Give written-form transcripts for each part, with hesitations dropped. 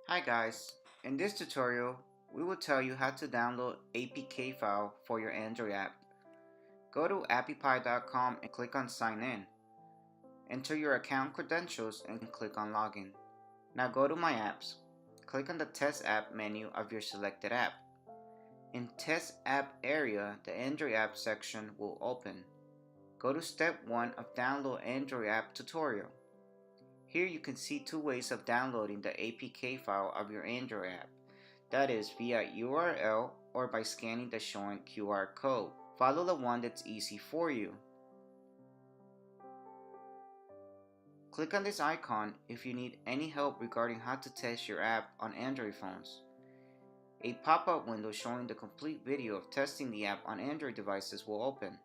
Hi guys, in this tutorial, we will tell you how to download APK file for your Android app. Go to appy.com and click on sign in. Enter your account credentials and click on login. Now go to my apps. Click on the test app menu of your selected app. In test app area, the Android app section will open. Go to step 1 of download Android app tutorial. Here you can see two ways of downloading the APK file of your Android app. That is via URL or by scanning the showing QR code. Follow the one that's easy for you. Click on this icon if you need any help regarding how to test your app on Android phones. A pop-up window showing the complete video of testing the app on Android devices will open.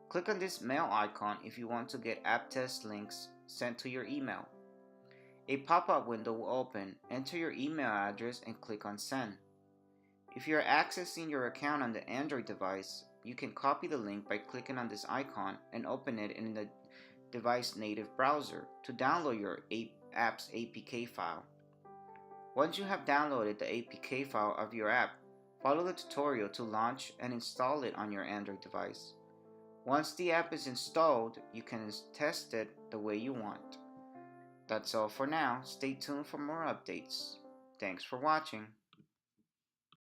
Click on this mail icon if you want to get app test links sent to your email. A pop-up window will open. Enter your email address and click on send. If you are accessing your account on the Android device, you can copy the link by clicking on this icon and open it in the device native browser to download your app's APK file. Once you have downloaded the APK file of your app, follow the tutorial to launch and install it on your Android device. Once the app is installed, you can test it the way you want. That's all for now. Stay tuned for more updates. Thanks for watching.